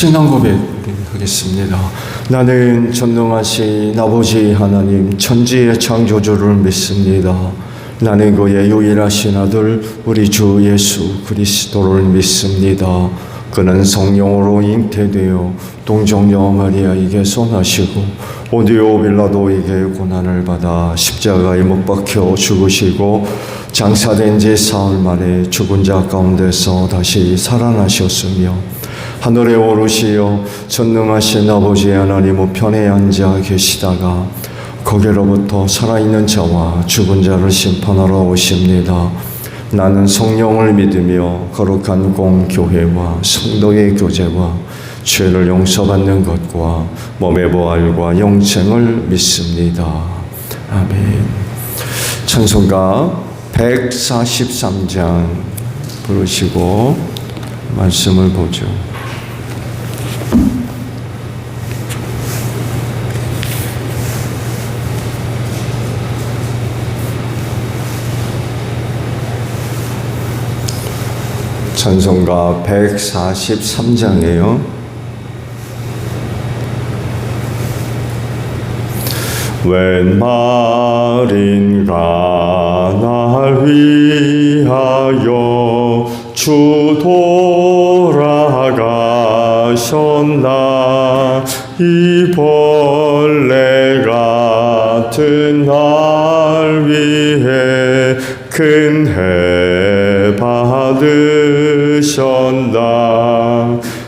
신앙 고백하겠습니다. 나는 전능하신 아버지 하나님 천지의 창조주를 믿습니다. 나는 그의 유일하신 아들 우리 주 예수 그리스도를 믿습니다. 그는 성령으로 잉태되어 동정녀 마리아에게서 나시고 본디오 빌라도에게 고난을 받아 십자가에 못 박혀 죽으시고 장사된 지 사흘 만에 죽은 자 가운데서 다시 살아나셨으며 하늘에 오르시어 전능하신 아버지 하나님 우편에 앉아 계시다가 거기로부터 살아있는 자와 죽은 자를 심판하러 오십니다. 나는 성령을 믿으며 거룩한 공교회와 성도의 교제와 죄를 용서받는 것과 몸의 부활과 영생을 믿습니다. 아멘. 찬송가 143장 부르시고 말씀을 보죠. 찬송가 143장이에요. 웬 말인가 날 위하여 주 돌아가셨나. 이 벌레 같은 날 위해 큰 해 받으셨나.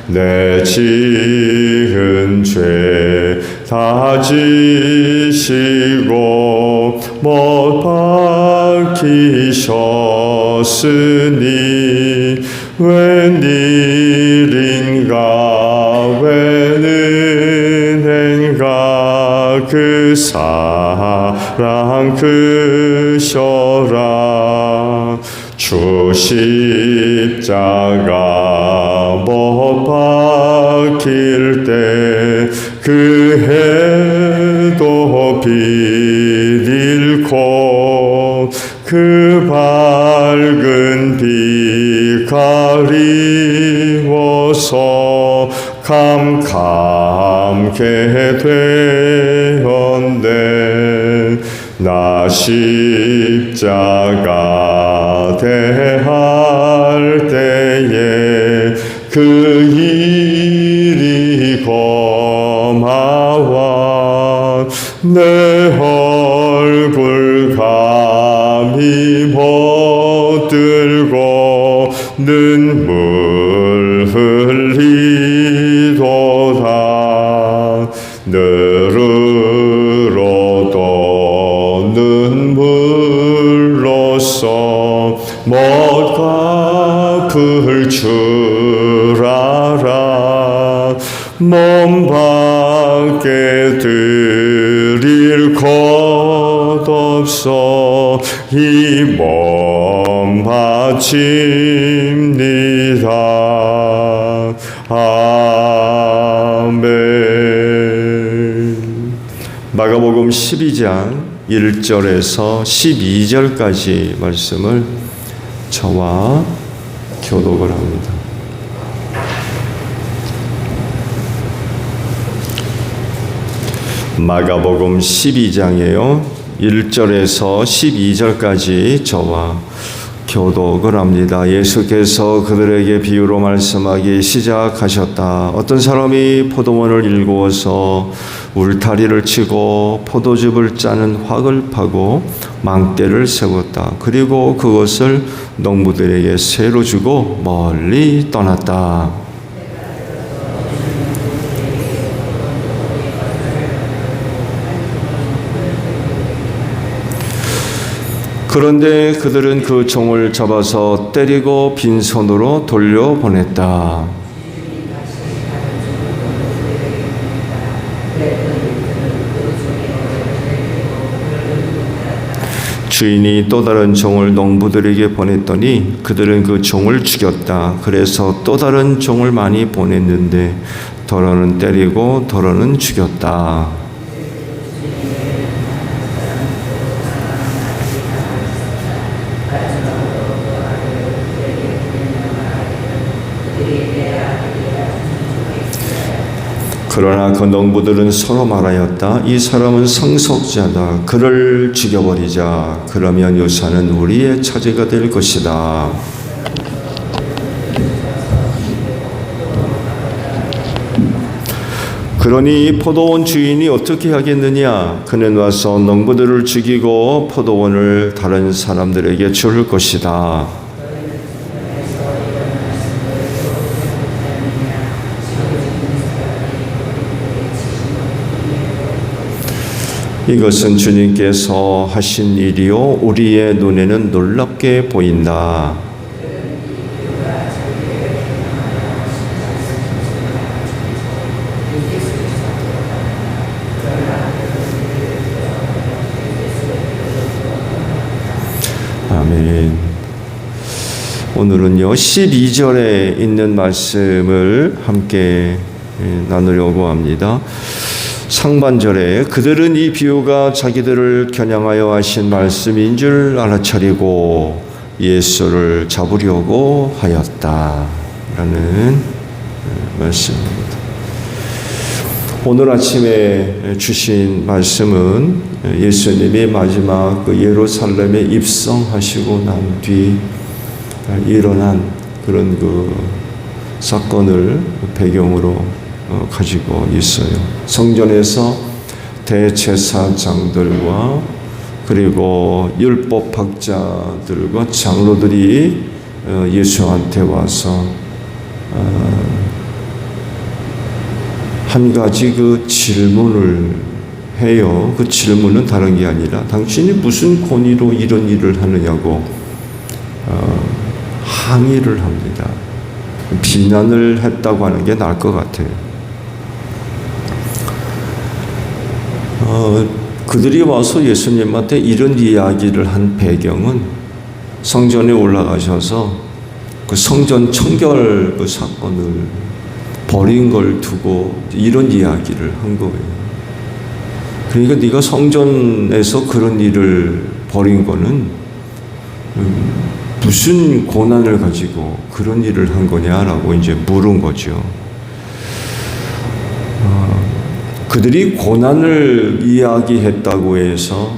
내 지은 죄 다 지시고 못 박히셨으니 웬일인가 웬 은혜인가 그 사랑 크셔라. 주 십자가 못 박힐 때 그 해도 빛 잃고 그 밝은 빛 가리워서 캄캄게 되었네. 나 십자가 대할 때에 그 일이 고마워. 내 얼굴 감히 못 들고 눈물 흘리도다. 늘으로도 눈물로써 못 갚을 줄 알아. 몸 밖에 드릴 것 없어 이 몸 바칩니다. 아멘. 마가복음 12장 1절에서 12절까지 말씀을 저와 교독을 합니다. 마가복음 12장이에요. 1절에서 12절까지 저와 교독을 합니다. 예수께서 그들에게 비유로 말씀하기 시작하셨다. 어떤 사람이 포도원을 일구어서 울타리를 치고 포도즙을 짜는 확을 파고 망대를 세웠다. 그리고 그것을 농부들에게 세로 주고 멀리 떠났다. 그런데 그들은 그 종을 잡아서 때리고 빈손으로 돌려보냈다. 주인이 또 다른 종을 농부들에게 보냈더니 그들은 그 종을 죽였다. 그래서 또 다른 종을 많이 보냈는데 더러는 때리고 더러는 죽였다. 그러나 그 농부들은 서로 말하였다. 이 사람은 상속자다. 그를 죽여버리자. 그러면 이 산은 우리의 차지가 될 것이다. 그러니 포도원 주인이 어떻게 하겠느냐? 그는 와서 농부들을 죽이고 포도원을 다른 사람들에게 줄 것이다. 이것은 주님께서 하신 일이요 우리의 눈에는 놀랍게 보인다. 아멘. 오늘은요 12절에 있는 말씀을 함께 나누려고 합니다. 상반절에 그들은 이 비유가 자기들을 겨냥하여 하신 말씀인 줄 알아차리고 예수를 잡으려고 하였다 라는 말씀입니다. 오늘 아침에 주신 말씀은 예수님이 마지막 그 예루살렘에 입성하시고 난 뒤 일어난 그런 그 사건을 배경으로 가지고 있어요. 성전에서 대제사장들과 그리고 율법학자들과 장로들이 예수한테 와서 한 가지 그 질문을 해요. 그 질문은 다른 게 아니라 당신이 무슨 권위로 이런 일을 하느냐고 항의를 합니다. 비난을 했다고 하는 게 나을 것 같아요. 그들이 와서 예수님한테 이런 이야기를 한 배경은 성전에 올라가셔서 그 성전 청결 그 사건을 버린 걸 두고 이런 이야기를 한 거예요. 그러니까 네가 성전에서 그런 일을 벌인 거는 무슨 고난을 가지고 그런 일을 한 거냐라고 이제 물은 거죠. 그들이 고난을 이야기했다고 해서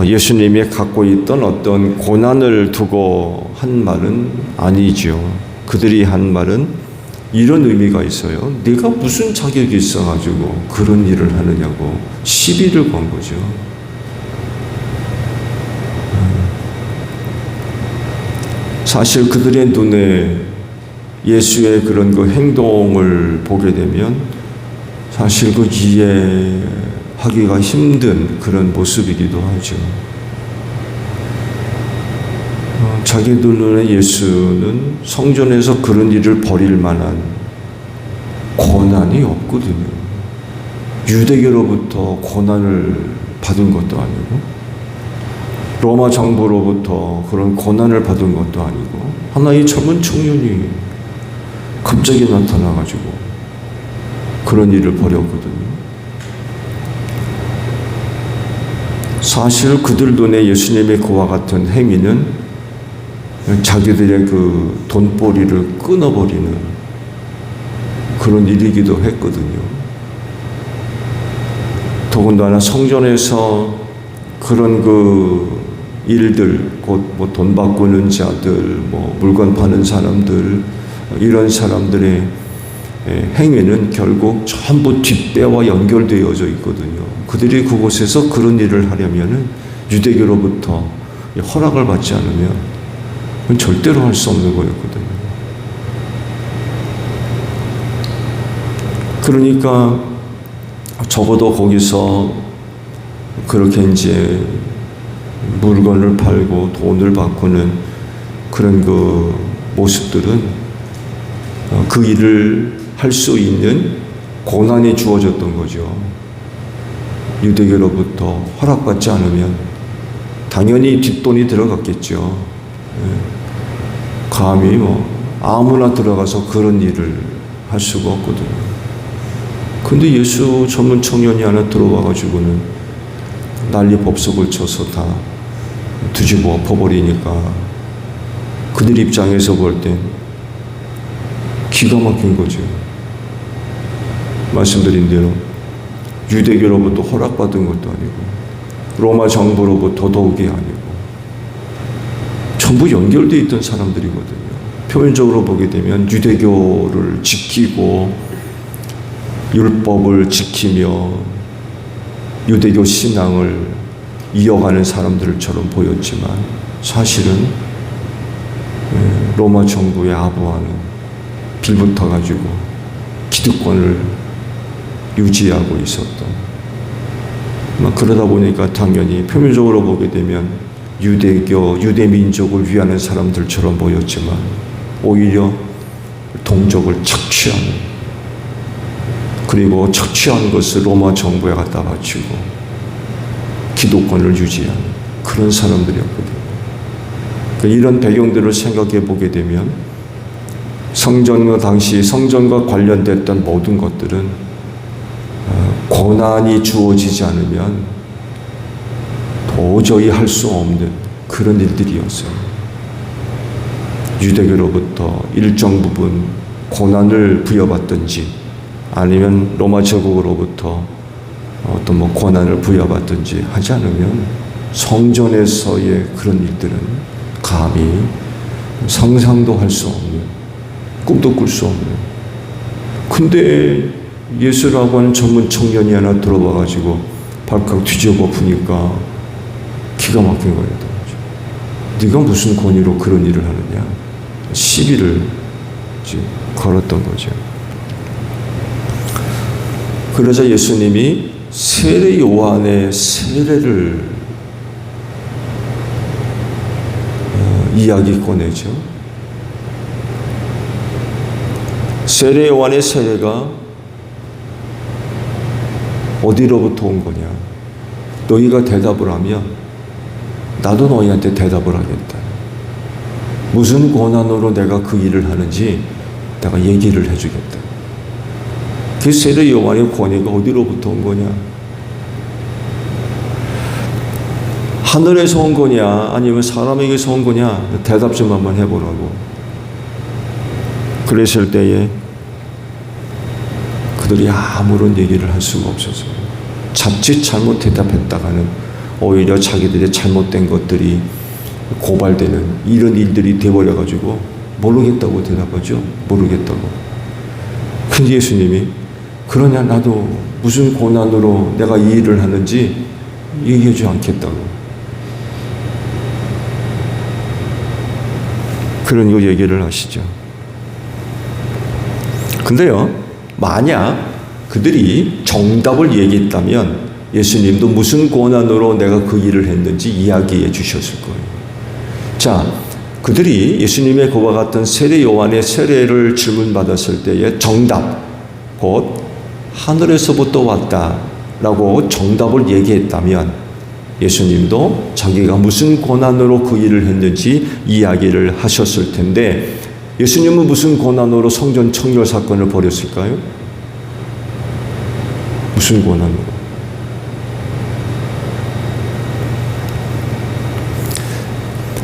예수님이 갖고 있던 어떤 고난을 두고 한 말은 아니죠. 그들이 한 말은 이런 의미가 있어요. 네가 무슨 자격이 있어가지고 그런 일을 하느냐고 시비를 건 거죠. 사실 그들의 눈에 예수의 그런 그 행동을 보게 되면 사실 그 이해하기가 힘든 그런 모습이기도 하죠. 자기들 눈에 예수는 성전에서 그런 일을 벌일 만한 고난이 없거든요. 유대교로부터 고난을 받은 것도 아니고 로마 정부로부터 그런 고난을 받은 것도 아니고 하나의 젊은 청년이 갑자기 나타나가지고 그런 일을 벌였거든요. 사실 그들 눈에 예수님의 그와 같은 행위는 자기들의 그 돈벌이를 끊어버리는 그런 일이기도 했거든요. 더군다나 성전에서 그런 그 일들, 곧 뭐 돈 바꾸는 자들, 뭐 물건 파는 사람들, 이런 사람들의 행위는 결국 전부 뒷배와 연결되어져 있거든요. 그들이 그곳에서 그런 일을 하려면은 유대교로부터 허락을 받지 않으면 절대로 할 수 없는 거였거든요. 그러니까 적어도 거기서 그렇게 이제 물건을 팔고 돈을 바꾸는 그런 그 모습들은 그 일을 할 수 있는 고난이 주어졌던 거죠. 유대교로부터 허락받지 않으면 당연히 뒷돈이 들어갔겠죠. 감히 뭐 아무나 들어가서 그런 일을 할 수가 없거든요. 근데 예수 전문 청년이 하나 들어와가지고는 난리 법석을 쳐서 다 뒤집어 엎어버리니까 그들 입장에서 볼 땐 기가 막힌 거죠. 말씀드린 대로 유대교로부터 허락받은 것도 아니고 로마 정부로부터 더욱이 아니고 전부 연결되어 있던 사람들이거든요. 표면적으로 보게 되면 유대교를 지키고 율법을 지키며 유대교 신앙을 이어가는 사람들처럼 보였지만 사실은 로마 정부의 아부하는 빌붙어가지고 기득권을 유지하고 있었던, 그러다 보니까 당연히 표면적으로 보게 되면 유대교, 유대민족을 위하는 사람들처럼 보였지만 오히려 동족을 착취하는, 그리고 착취한 것을 로마 정부에 갖다 바치고 기득권을 유지하는 그런 사람들이었거든요. 이런 배경들을 생각해 보게 되면 성전과 당시 성전과 관련됐던 모든 것들은 고난이 주어지지 않으면 도저히 할 수 없는 그런 일들이었어요. 유대교로부터 일정 부분 고난을 부여받든지 아니면 로마 제국으로부터 어떤 고난을 부여받든지 하지 않으면 성전에서의 그런 일들은 감히 상상도 할 수 없는, 꿈도 꿀 수 없는. 근데 예수라고 하는 젊은 청년이 하나 들어와가지고 발칵 뒤집어 보니까 기가 막힌 거예요. 네가 무슨 권위로 그런 일을 하느냐. 시비를 걸었던 거죠. 그러자 예수님이 세례 요한의 세례를 이야기 꺼내죠. 세례 요한의 세례가 어디로부터 온 거냐. 너희가 대답을 하면 나도 너희한테 대답을 하겠다. 무슨 권한으로 내가 그 일을 하는지 내가 얘기를 해주겠다. 그 세례 요한의 권위가 어디로부터 온 거냐. 하늘에서 온 거냐 아니면 사람에게서 온 거냐 대답 좀 한번 해보라고. 그랬을 때에 그들이 아무런 얘기를 할 수가 없었어요. 자칫 잘못 대답했다가는 오히려 자기들의 잘못된 것들이 고발되는 이런 일들이 돼버려가지고 모르겠다고 대답하죠. 모르겠다고. 근데 예수님이 그러냐 나도 무슨 고난으로 내가 이 일을 하는지 얘기하지 않겠다고. 그런 거 얘기를 하시죠. 근데요, 만약 그들이 정답을 얘기했다면 예수님도 무슨 권한으로 내가 그 일을 했는지 이야기해 주셨을 거예요. 자, 그들이 예수님의 그와 같은 세례 요한의 세례를 질문받았을 때의 정답, 곧 하늘에서부터 왔다라고 정답을 얘기했다면 예수님도 자기가 무슨 권한으로 그 일을 했는지 이야기를 하셨을 텐데 예수님은 무슨 권한으로 성전 청결 사건을 벌였을까요? 무슨 권한으로?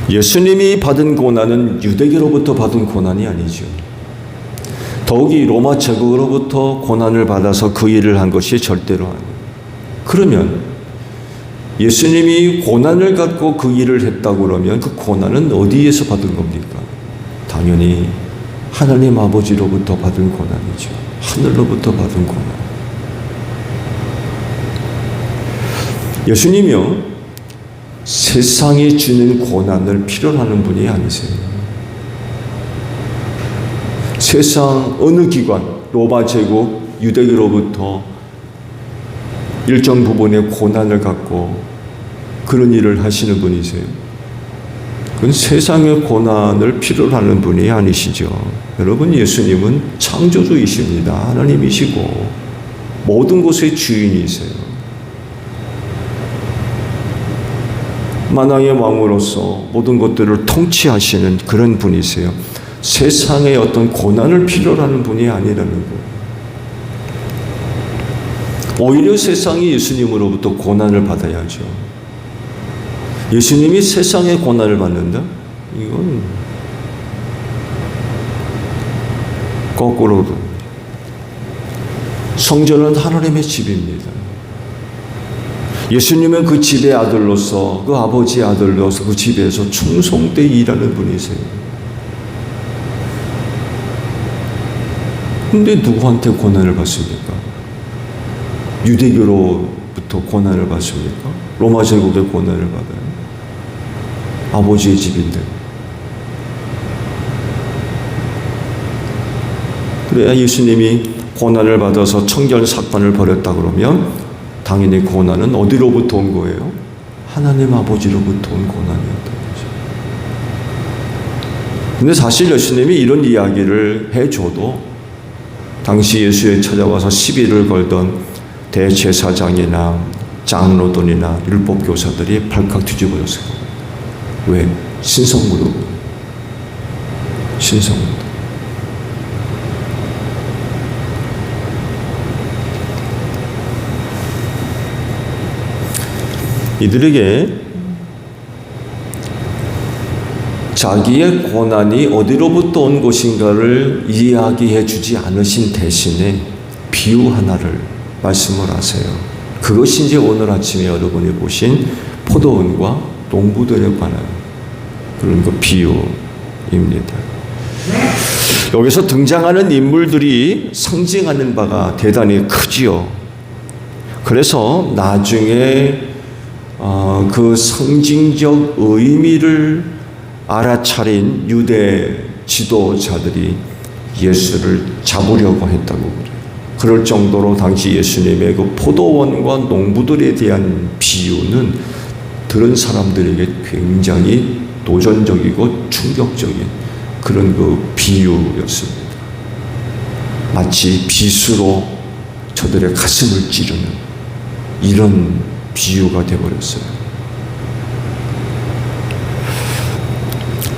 예수님이 받은 고난은 유대교로부터 받은 고난이 아니죠. 더욱이 로마 제국으로부터 고난을 받아서 그 일을 한 것이 절대로 아니에요. 그러면 예수님이 고난을 갖고 그 일을 했다고 그러면 그 고난은 어디에서 받은 겁니까? 당연히 하나님 아버지로부터 받은 고난이죠. 하늘로부터 받은 고난. 예수님이요, 세상이 주는 고난을 필요로 하는 분이 아니세요. 세상 어느 기관, 로마 제국, 유대교로부터 일정 부분의 고난을 갖고 그런 일을 하시는 분이세요. 그건 세상의 고난을 필요로 하는 분이 아니시죠. 여러분, 예수님은 창조주이십니다. 하나님이시고 모든 것의 주인이세요. 만왕의 왕으로서 모든 것들을 통치하시는 그런 분이세요. 세상의 어떤 고난을 필요로 하는 분이 아니라는 거예요. 오히려 세상이 예수님으로부터 고난을 받아야죠. 예수님이 세상의 고난을 받는다? 이건 거꾸로 성전은 하나님의 집입니다. 예수님은 그 집의 아들로서, 그 아버지의 아들로서 그 집에서 충성되게 일하는 분이세요. 근데 누구한테 고난을 받습니까? 유대교로부터 고난을 받습니까? 로마 제국의 고난을 받아요. 아버지의 집인데. 그래야 예수님이 고난을 받아서 청결 사건을 벌였다 그러면 당연히 고난은 어디로부터 온 거예요? 하나님 아버지로부터 온 고난이었던 거죠. 근데 사실 예수님이 이런 이야기를 해줘도 당시 예수에 찾아와서 시비를 걸던 대제사장이나 장로들이나 율법교사들이 발칵 뒤집어졌을 겁니다. 왜? 신성무도. 신성무도. 이들에게 자기의 고난이 어디로부터 온 것인가를 이야기해 주지 않으신 대신에 비유 하나를 말씀을 하세요. 그것이 이제 오늘 아침에 여러분이 보신 포도원과 농부들에 관한 그런 그 비유입니다. 여기서 등장하는 인물들이 상징하는 바가 대단히 크지요. 그래서 나중에 그 상징적 의미를 알아차린 유대 지도자들이 예수를 잡으려고 했다고 그래요. 그럴 정도로 당시 예수님의 그 포도원과 농부들에 대한 비유는 들은 사람들에게 굉장히 도전적이고 충격적인 그런 그 비유였습니다. 마치 빗으로 저들의 가슴을 찌르는 이런 비유가 되어버렸어요.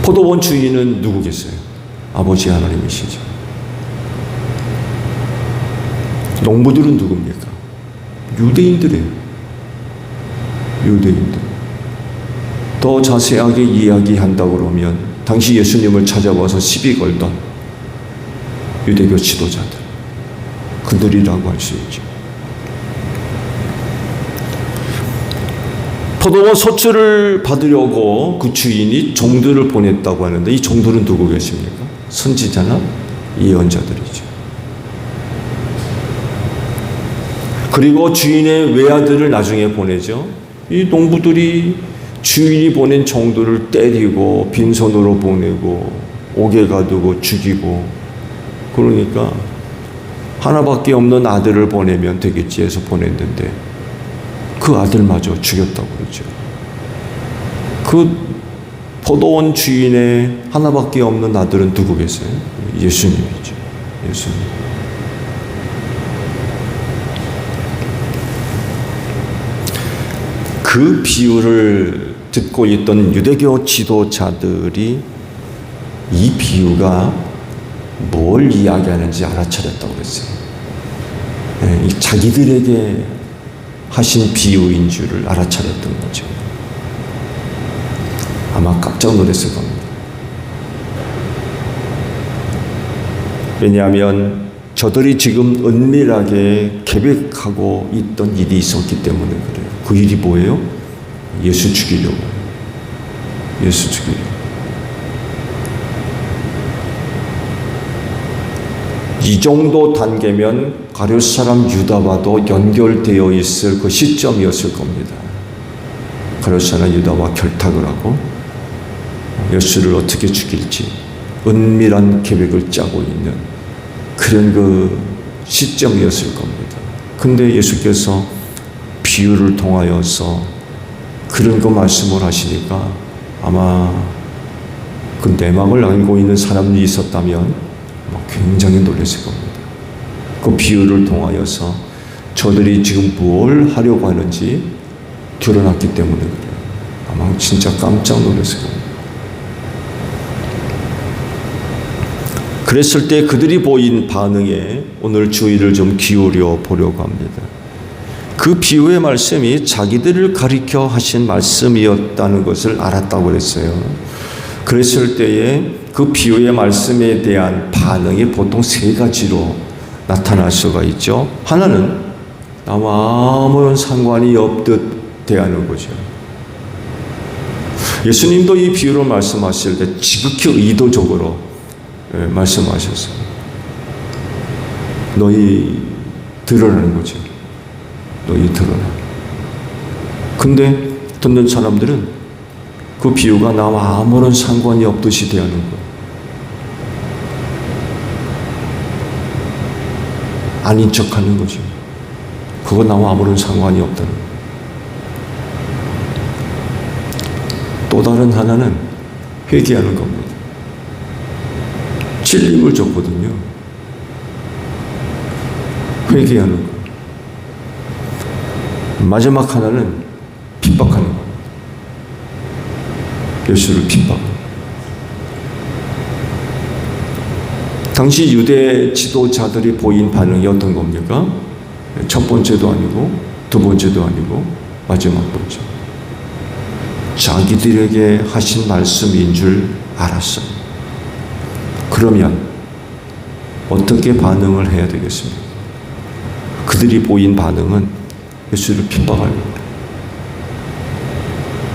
포도원 주인은 누구겠어요? 아버지 하나님이시죠. 농부들은 누굽니까? 유대인들이에요. 유대인들. 더 자세하게 이야기한다고 그러면 당시 예수님을 찾아와서 시비 걸던 유대교 지도자들, 그들이라고 할 수 있죠. 포도원 소출을 받으려고 그 주인이 종들을 보냈다고 하는데 이 종들은 누구 계십니까? 선지자나 예언자들이죠. 그리고 주인의 외아들을 나중에 보내죠. 이 농부들이 주인이 보낸 종들을 때리고 빈손으로 보내고 옥에 가두고 죽이고, 그러니까 하나밖에 없는 아들을 보내면 되겠지 해서 보냈는데 그 아들마저 죽였다고 그러죠. 그 포도원 주인의 하나밖에 없는 아들은 누구 계세요? 예수님이죠. 예수님. 그 비유를 듣고 있던 유대교 지도자들이 이 비유가 뭘 이야기하는지 알아차렸다고 그랬어요. 이 자기들에게 하신 비유인 줄을 알아차렸던 거죠. 아마 깜짝 놀랐을 겁니다. 왜냐하면 저들이 지금 은밀하게 계획하고 있던 일이 있었기 때문에 그래요. 그 일이 뭐예요? 예수 죽이려고. 예수 죽이려고. 이 정도 단계면 가룟 사람 유다와도 연결되어 있을 그 시점이었을 겁니다. 가룟 사람 유다와 결탁을 하고 예수를 어떻게 죽일지 은밀한 계획을 짜고 있는 그런 그 시점이었을 겁니다. 근데 예수께서 비유를 통하여서 그런 거 말씀을 하시니까 아마 그 내막을 알고 있는 사람이 있었다면 굉장히 놀랐을 겁니다. 그 비유를 통하여서 저들이 지금 뭘 하려고 하는지 드러났기 때문에 그래요. 아마 진짜 깜짝 놀랐을 겁니다. 그랬을 때 그들이 보인 반응에 오늘 주의를 좀 기울여 보려고 합니다. 그 비유의 말씀이 자기들을 가리켜 하신 말씀이었다는 것을 알았다고 그랬어요. 그랬을 때에 그 비유의 말씀에 대한 반응이 보통 세 가지로 나타날 수가 있죠. 하나는 나와 아무런 상관이 없듯 대하는 거죠. 예수님도 이 비유를 말씀하실 때 지극히 의도적으로 말씀하셨어요. 너희 드러나는 거죠. 너희 드러나. 근데 듣는 사람들은 그 비유가 나와 아무런 상관이 없듯이 대하는 거예요. 아닌 척 하는 거죠. 그거 나와 아무런 상관이 없다는 거예요. 또 다른 하나는 회개하는 겁니다. 찔림을 줬거든요. 회개하는 거. 마지막 하나는 핍박하는 겁니다. 예수를 핍박. 당시 유대 지도자들이 보인 반응이 어떤 겁니까? 첫 번째도 아니고 두 번째도 아니고 마지막 번째. 자기들에게 하신 말씀인 줄 알았어요. 그러면 어떻게 반응을 해야 되겠습니까? 그들이 보인 반응은 예수를 핍박하려고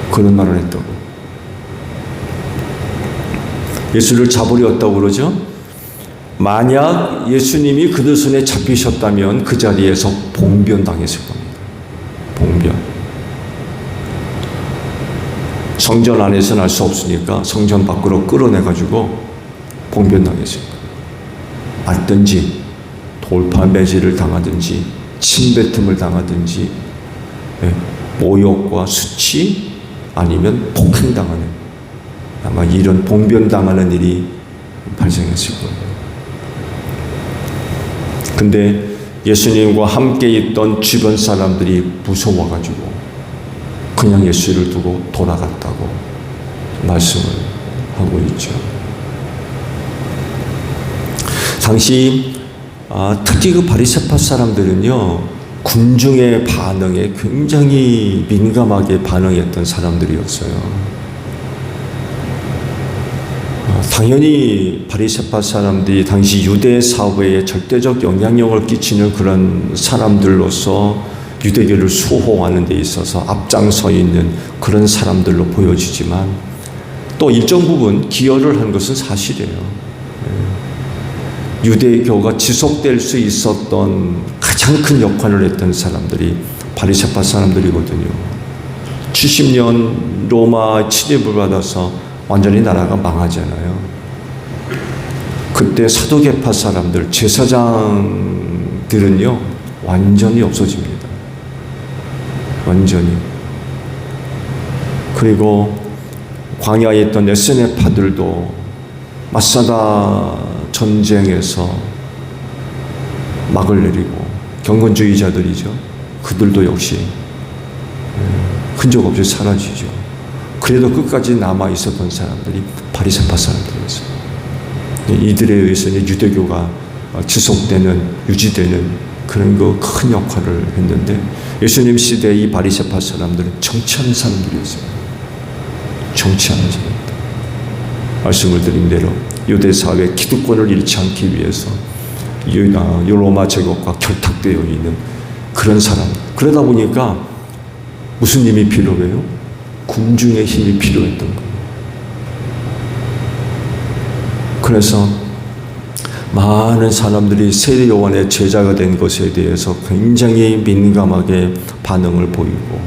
그런 말을 했다고. 예수를 잡으려 했다고 그러죠. 만약 예수님이 그들 손에 잡히셨다면 그 자리에서 봉변당했을 겁니다. 봉변. 성전 안에서는 할 수 없으니까 성전 밖으로 끌어내가지고 봉변당했을 거예요. 맞든지 돌파 매질을 당하든지 침뱉음을 당하든지 모욕과 수치 아니면 폭행당하는 아마 이런 봉변당하는 일이 발생했을 거예요. 근데 예수님과 함께 있던 주변 사람들이 무서워가지고 그냥 예수를 두고 돌아갔다고 말씀을 하고 있죠. 당시 특히 그 바리새파 사람들은요, 군중의 반응에 굉장히 민감하게 반응했던 사람들이었어요. 당연히 바리새파 사람들이 당시 유대 사회에 절대적 영향력을 끼치는 그런 사람들로서 유대교를 수호하는 데 있어서 앞장서 있는 그런 사람들로 보여지지만 또 일정 부분 기여를 한 것은 사실이에요. 유대교가 지속될 수 있었던 가장 큰 역할을 했던 사람들이 바리새파 사람들이거든요. 70년 로마 침입을 받아서 완전히 나라가 망하잖아요. 그때 사두개파 사람들, 제사장들은요, 완전히 없어집니다. 완전히. 그리고 광야에 있던 에스네파들도 마사다 전쟁에서 막을 내리고 경건주의자들이죠. 그들도 역시 흔적 없이 사라지죠. 그래도 끝까지 남아 있었던 사람들이 바리새파 사람들이었어요. 이들에 의해서는 유대교가 지속되는, 유지되는 그런 큰 역할을 했는데 예수님 시대의 이 바리새파 사람들은 정치하는 사람들이었어요. 정치하는 사람들. 말씀을 드린 대로 유대 사회 기득권을 잃지 않기 위해서 로마 제국과 결탁되어 있는 그런 사람. 그러다 보니까 무슨 힘이 필요해요? 군중의 힘이 필요했던 거예요. 그래서 많은 사람들이 세례 요한의 제자가 된 것에 대해서 굉장히 민감하게 반응을 보이고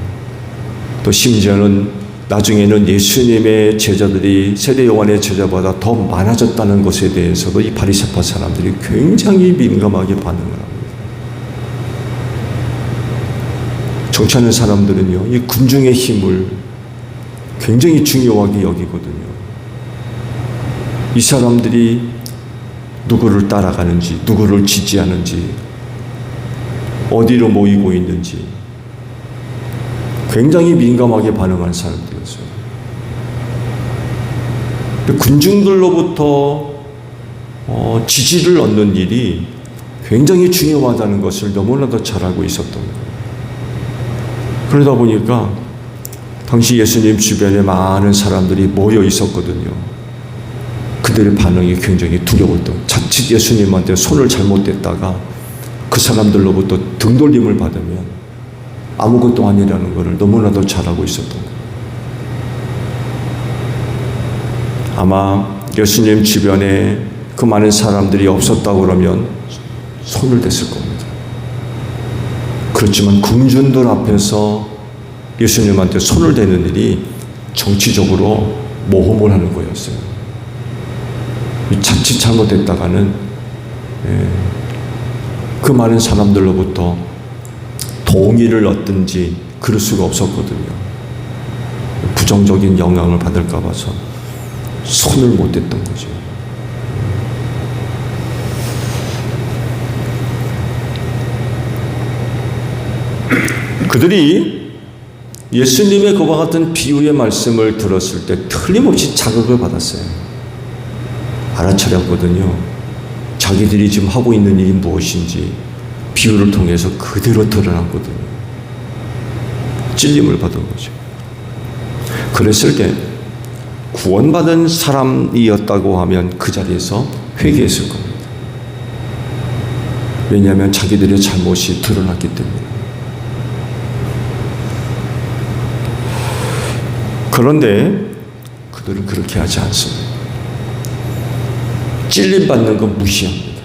또 심지어는 나중에는 예수님의 제자들이 세례 요한의 제자보다 더 많아졌다는 것에 대해서도 이 바리새파 사람들이 굉장히 민감하게 반응을 합니다. 정치하는 사람들은요, 이 군중의 힘을 굉장히 중요하게 여기거든요. 이 사람들이 누구를 따라가는지, 누구를 지지하는지, 어디로 모이고 있는지 굉장히 민감하게 반응하는 사람들이었어요. 군중들로부터 지지를 얻는 일이 굉장히 중요하다는 것을 너무나도 잘 알고 있었던 거예요. 그러다 보니까 당시 예수님 주변에 많은 사람들이 모여 있었거든요. 그들의 반응이 굉장히 두려웠던, 자칫 예수님한테 손을 잘못 댔다가 그 사람들로부터 등돌림을 받으면 아무것도 아니라는 것을 너무나도 잘 알고 있었던 거예요. 아마 예수님 주변에 그 많은 사람들이 없었다고 그러면 손을 댔을 겁니다. 그렇지만 군중들 앞에서 예수님한테 손을 대는 일이 정치적으로 모험을 하는 거였어요. 자칫 잘못됐다가는 그 많은 사람들로부터 동의를 얻든지 그럴 수가 없었거든요. 부정적인 영향을 받을까 봐서 손을 못 댔던 거죠. 그들이 예수님의 그와 같은 비유의 말씀을 들었을 때 틀림없이 자극을 받았어요. 알아차렸거든요. 자기들이 지금 하고 있는 일이 무엇인지 비유를 통해서 그대로 드러났거든요. 찔림을 받은 거죠. 그랬을 때 구원받은 사람이었다고 하면 그 자리에서 회개했을 겁니다. 왜냐하면 자기들의 잘못이 드러났기 때문에. 그런데 그들은 그렇게 하지 않습니다. 찔림받는 건 무시합니다.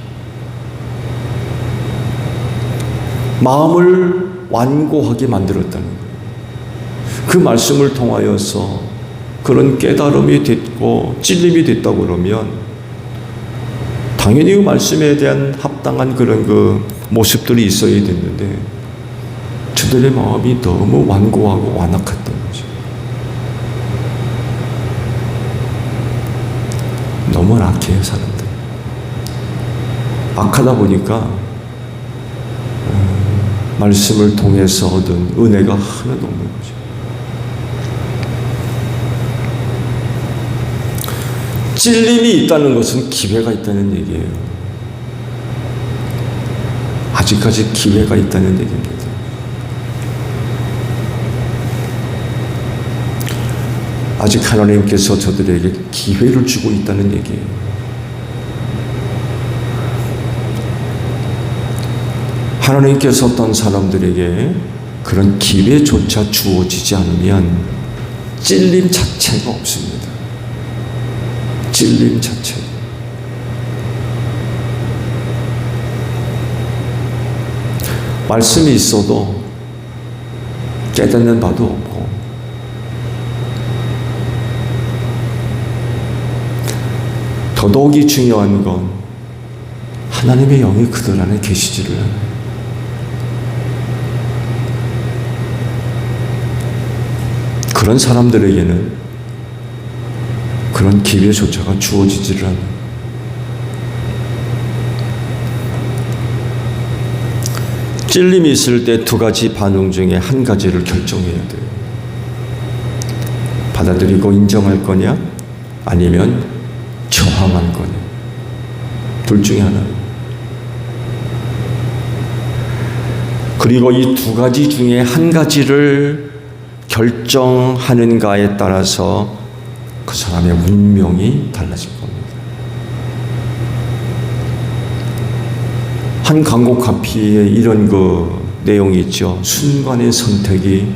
마음을 완고하게 만들었다는 거예요. 그 말씀을 통하여서 그런 깨달음이 됐고 찔림이 됐다고 그러면 당연히 그 말씀에 대한 합당한 그런 그 모습들이 있어야 됐는데 저들의 마음이 너무 완고하고 완악했던 거죠. 너무 악해요, 사람들. 악하다 보니까 말씀을 통해서 얻은 은혜가 하나도 없는 거죠. 찔림이 있다는 것은 기회가 있다는 얘기예요. 아직까지 기회가 있다는 얘기입니다. 아직 하나님께서 저들에게 기회를 주고 있다는 얘기예요. 하나님께서 어떤 사람들에게 그런 기회조차 주어지지 않으면 찔림 자체가 없습니다. 찔림 자체. 말씀이 있어도 깨닫는 바도 없고 더더욱이 중요한 건 하나님의 영이 그들 안에 계시지를 않아요. 그런 사람들에게는 그런 기회조차가 주어지지를 않아요. 찔림이 있을 때 두 가지 반응 중에 한 가지를 결정해야 돼요. 받아들이고 인정할 거냐 아니면 저항할 거냐. 둘 중에 하나예요. 그리고 이 두 가지 중에 한 가지를 결정하는가에 따라서 그 사람의 운명이 달라질 겁니다. 한 광고 카피에 이런 그 내용이 있죠. 순간의 선택이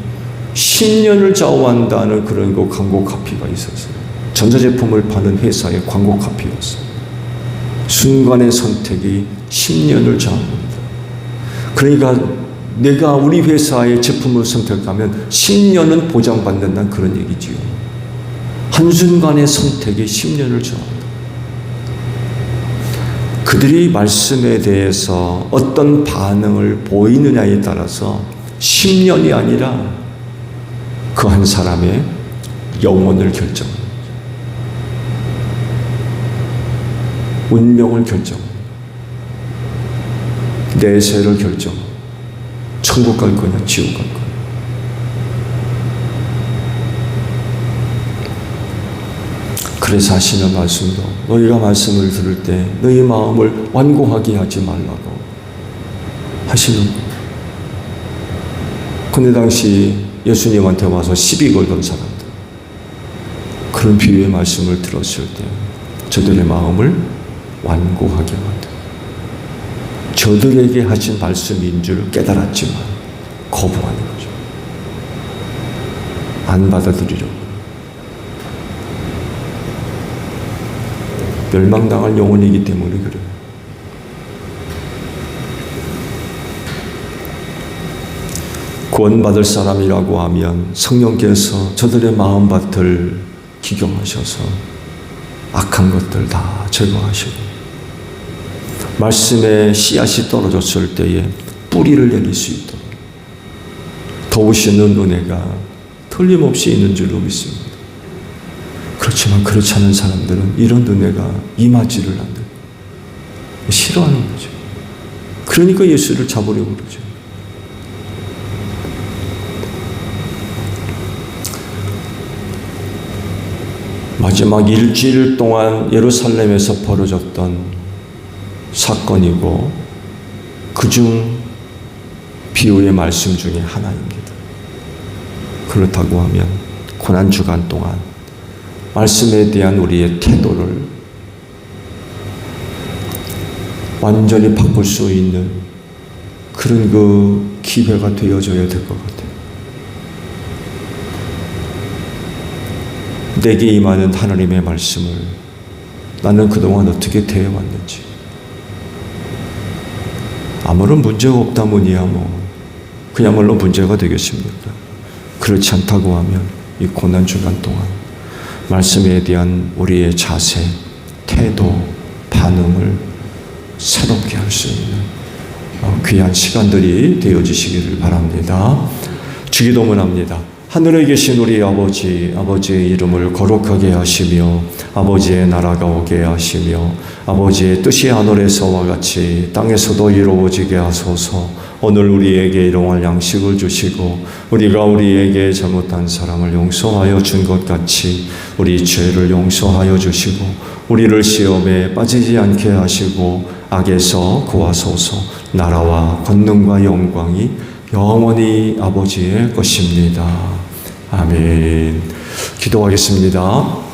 10년을 좌우한다는 그런 그 광고 카피가 있었어요. 전자제품을 파는 회사의 광고 카피였어요. 순간의 선택이 10년을 좌우합니다. 그러니까 내가 우리 회사의 제품을 선택하면 10년은 보장받는다는 그런 얘기지요. 한순간의 선택이 10년을 좌우합니다. 그들이 말씀에 대해서 어떤 반응을 보이느냐에 따라서 10년이 아니라 그 한 사람의 영혼을 결정합니다. 운명을 결정합니다. 내세를 결정합니다. 천국 갈 거냐 지옥 갈 거냐. 그래서 하시는 말씀도 너희가 말씀을 들을 때 너희 마음을 완고하게 하지 말라고 하시는 거예요. 근데 당시 예수님한테 와서 시비 걸던 사람들 그런 비유의 말씀을 들었을 때 저들의 마음을 완고하게 만들어요. 저들에게 하신 말씀인 줄 깨달았지만 거부하는 거죠. 안 받아들이려고. 멸망당할 영혼이기 때문에 그래요. 구원받을 사람이라고 하면 성령께서 저들의 마음밭을 기경하셔서 악한 것들 다 제거하시고 말씀의 씨앗이 떨어졌을 때에 뿌리를 내릴 수 있도록 도우시는 은혜가 틀림없이 있는 줄로 믿습니다. 그렇지만 그렇지 않은 사람들은 이런 은혜가 임하지를 않는, 싫어하는 거죠. 그러니까 예수를 잡으려고 그러죠. 마지막 일주일 동안 예루살렘에서 벌어졌던 사건이고 그중 비유의 말씀 중에 하나입니다. 그렇다고 하면 고난주간 동안 말씀에 대한 우리의 태도를 완전히 바꿀 수 있는 그런 그 기회가 되어져야 될 것 같아요. 내게 임하는 하나님의 말씀을 나는 그동안 어떻게 대해왔는지, 아무런 문제가 없다면이야 그야말로 문제가 되겠습니까? 그렇지 않다고 하면 이 고난주간 동안 말씀에 대한 우리의 자세, 태도, 반응을 새롭게 할 수 있는 귀한 시간들이 되어지시기를 바랍니다. 주기도문 합니다. 하늘에 계신 우리 아버지, 아버지의 이름을 거룩하게 하시며 아버지의 나라가 오게 하시며 아버지의 뜻이 하늘에서와 같이 땅에서도 이루어지게 하소서. 오늘 우리에게 일용할 양식을 주시고 우리가 우리에게 잘못한 사람을 용서하여 준 것 같이 우리 죄를 용서하여 주시고 우리를 시험에 빠지지 않게 하시고 악에서 구하소서. 나라와 권능과 영광이 영원히 아버지의 것입니다. 아멘. 기도하겠습니다.